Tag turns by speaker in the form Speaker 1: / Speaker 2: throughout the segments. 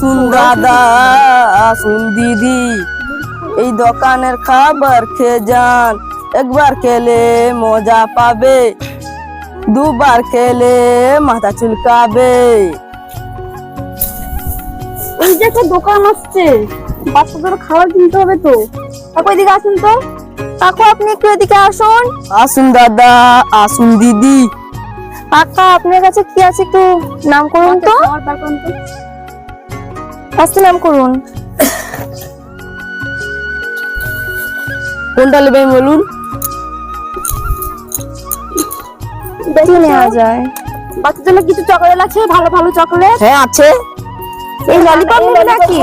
Speaker 1: আসুন দাদা, আসুন দিদি, এই দোকানের খাবার খেয়ে যান। একবার খেলে মজা পাবে, দুবার খেলে মাথা চুলকাবে।
Speaker 2: এই যে একটা দোকান আসছে, বাচ্চাদের খাবার কিনতে হবে তো। কাকু এদিকে আসুন তো। কাকু আপনি একটু এদিকে আসুন।
Speaker 1: আসুন দাদা, আসুন দিদি।
Speaker 2: কাকা আপনার কাছে কি আছে একটু নাম করুন তো। আস্তে নাম করুন।
Speaker 1: কোনটা নেবেন বলুন?
Speaker 2: বেশি নেওয়া যায়। বাচ্চার জন্য কিছু চকলেট আছে, ভালো ভালো চকলেট।
Speaker 1: হ্যাঁ আছে।
Speaker 2: এই ললিপপ নেবেন নাকি?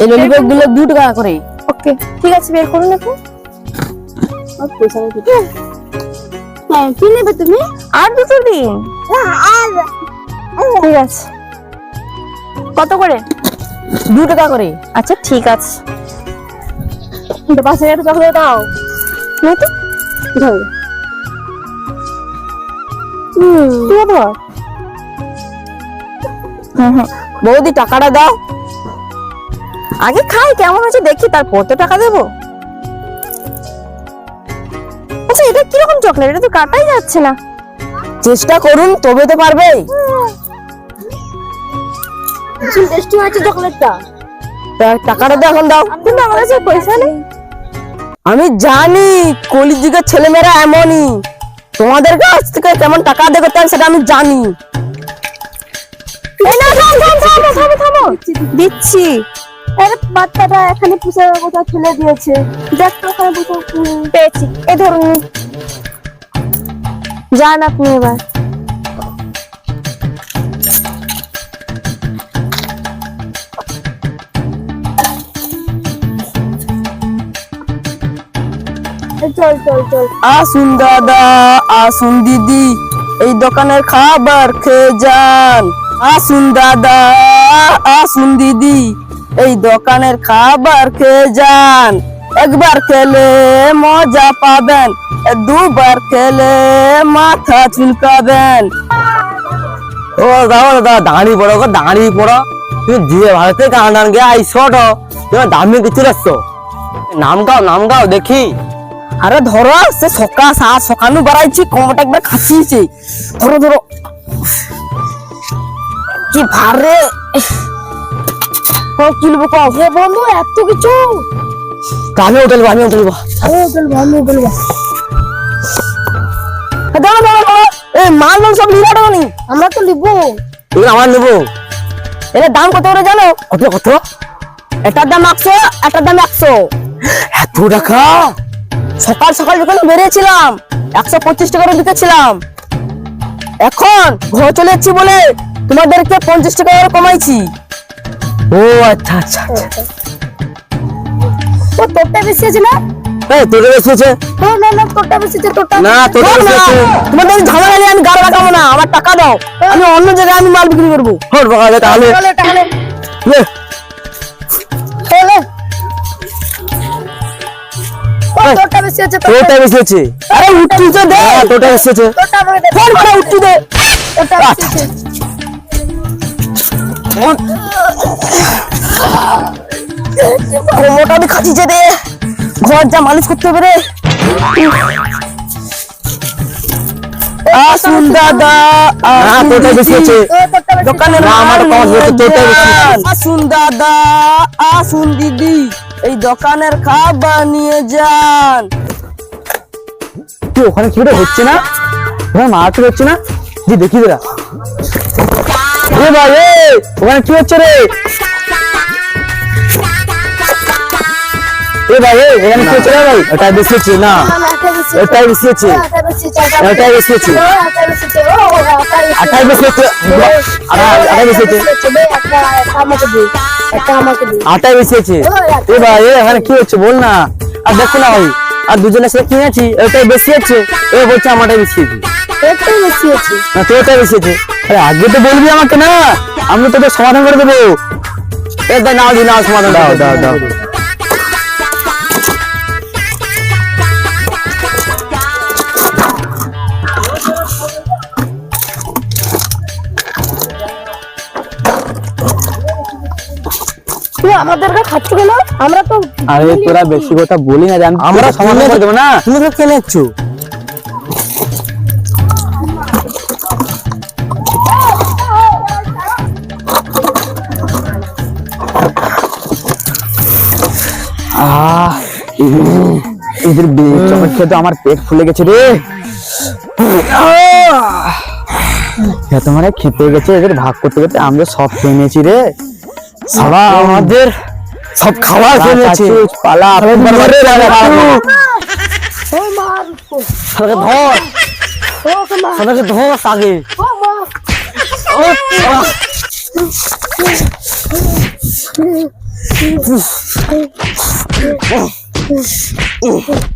Speaker 1: এই ললিপপ গুলো 2 টাকা করে।
Speaker 2: ওকে ঠিক আছে, বের করুন এখন। হ্যাঁ কি নেবে তুমি? আর দুটো দিন। ঠিক আছে, কত করে?
Speaker 1: 2 টাকা করে।
Speaker 2: আচ্ছা ঠিক আছে, পাশে একটা চকলেট দাও। নে তো ধর। ধর।
Speaker 1: বৌদি টাকাটা দাও।
Speaker 2: আগে খাই কেমন হয়েছে দেখি, তারপর তো টাকা দেবো। আচ্ছা এটা কিরকম চকলেট? এটা তো কাটাই যাচ্ছে না।
Speaker 1: চেষ্টা করুন তবে তো পারবে।
Speaker 2: টেস্টি হয়েছে চকলেটটা।
Speaker 1: টাকাটা দাও, এখন দাও।
Speaker 2: কিন্তু আমার কাছে পয়সা নেই।
Speaker 1: আমি জানি কলিযুগের ছেলেমেয়েরা এমনই, তোমাদের কাছ থেকে কেমন টাকা আদায় করতে হয় সেটা আমি জানি।
Speaker 2: এই না, থামো থামো থামো, দিচ্ছি। আরে বাচ্চাটা এখানে পুষে কোথাও ফেলে দিয়েছে, দেখ তো ওখানে পেয়েছি। এই ধরুন, যান আপনি এবার। চল চল চল।
Speaker 1: আসুন দাদা, আসুন দিদি, এই দোকানের খাবার খেয়ে যান। আসুন দাদা, আসুন দিদি, এই দোকানের খাবার খেয়ে যান। একবার খেলে মজা পাবেন, দুবার খেলে মাথা চুলকাবেন।
Speaker 3: ও দাদা দাঁড়ি পড়ো গো, দাঁড়ি পড়ো। তুমি দিয়ে ভারতে গান গান গে আইসো তো, তুমি দামি কিছু রাখছো। নাম গাও দেখি।
Speaker 1: আরে ধরো, সে সকালু বাড়াইছি, কমটা একবার খাচ্ছিছি। ধরো ধরো, কি ভারে কিনবো কও।
Speaker 2: হে বন্ধু এত কিছু।
Speaker 3: আমিও তুলবো।
Speaker 1: দাঁড়া দাঁড়া দাঁড়া, এই মাল সব লিবাটা নি।
Speaker 2: আমরা তো নিবো।
Speaker 3: তুমি আমার নেবো।
Speaker 1: এর দাম কত করে জানো?
Speaker 3: কত?
Speaker 1: এটার দাম 100, এটার দাম 100।
Speaker 3: এত টাকা?
Speaker 1: সকাল সকাল যখন বেরিয়েছিলাম 125 টাকা করে বিকেছিলাম। এখন ঘর চলে যাচ্ছি বলে তোমাদেরকে 50 টাকা করে কমাইছি।
Speaker 3: ও আচ্ছা আচ্ছা আচ্ছা।
Speaker 2: তো তোরটা বেশি আছে না?
Speaker 3: এই তোর বেশি আছে?
Speaker 2: না তোরটা বেশি আছে, তোরটা
Speaker 3: না তোর বেশি আছে।
Speaker 1: তোমাদের ঝামেলা নিয়ে আমি গাল লাগাবো না, আমার টাকা দাও, আমি অন্য জায়গায় আমি মাল বিক্রি করবো।
Speaker 3: হট বাগালে তাহলে লে।
Speaker 2: তোরটা বেশি আছে,
Speaker 3: তোরটা বেশি আছে।
Speaker 1: আরে উঠি তো দে।
Speaker 3: হ্যাঁ তোরটা বেশি আছে।
Speaker 2: তোরটা আমাকে দে।
Speaker 1: ফোন করে উঠি দে।
Speaker 2: তোরটা বেশি আছে।
Speaker 1: মোটা আমি খাচ্ছি দে, ঘর যা মালিশ করতে হবে রে। আসুন দাদা,
Speaker 3: হ্যাঁ তোরটা বেশি আছে।
Speaker 1: দোকানের
Speaker 3: না, আমার
Speaker 1: মাল
Speaker 3: কম হচ্ছে, তোরটা বেশি আছে।
Speaker 1: নিয়ে যান। আসুন দাদা, আসুন দিদি, এই দোকানের খাবার নিয়ে যান।
Speaker 3: কি ওখানে কি হচ্ছে না? ওখানে মারপিট হচ্ছে না? জি দেখি বেরা। এ ভাই ওখানে কি হচ্ছে রে? এ ভাই এখানে কি হচ্ছে রে ভাই? এটা বেশি হচ্ছে না, এটাই বেশি হচ্ছে, এটাই বেশি হচ্ছে, আটাই বেশি হচ্ছে, আটাই বেশি হচ্ছে, আটাই বেশি হচ্ছে। এ ভাই এখানে কি হচ্ছে বল না। আর দেখো না ভাই, আর দুজনের সাথে কিনেছি, এটাই বেশি হচ্ছে, এ বলছে আমারটাই বেশি হচ্ছে।
Speaker 2: তোরটাই বেশি আছে।
Speaker 3: না তোরটাই বেশি আছে। আরে আগে তো বলবি আমাকে না, আমি তোকে সমাধান করে দেবো। এ নাও সমাধান দাও।
Speaker 2: তুমি আমাদেরকে খাচ্ছ কেন? আমরা তো
Speaker 3: আরে তোরা বেশি কথা বলি না, আমরা সমাধান করে দেবো না। তুমি তো খেলে যাচ্ছ। এদের চকলেট খেয়ে তো আমার পেট ফুলে গেছে রে। তোমার খেতে গেছে, এদের ভাগ করতে করতে আমরা সব খেয়ে নিয়েছি রে। সারা আমাদের সব খাবার খেয়ে নিয়েছি। পালা ধর ধর আগে।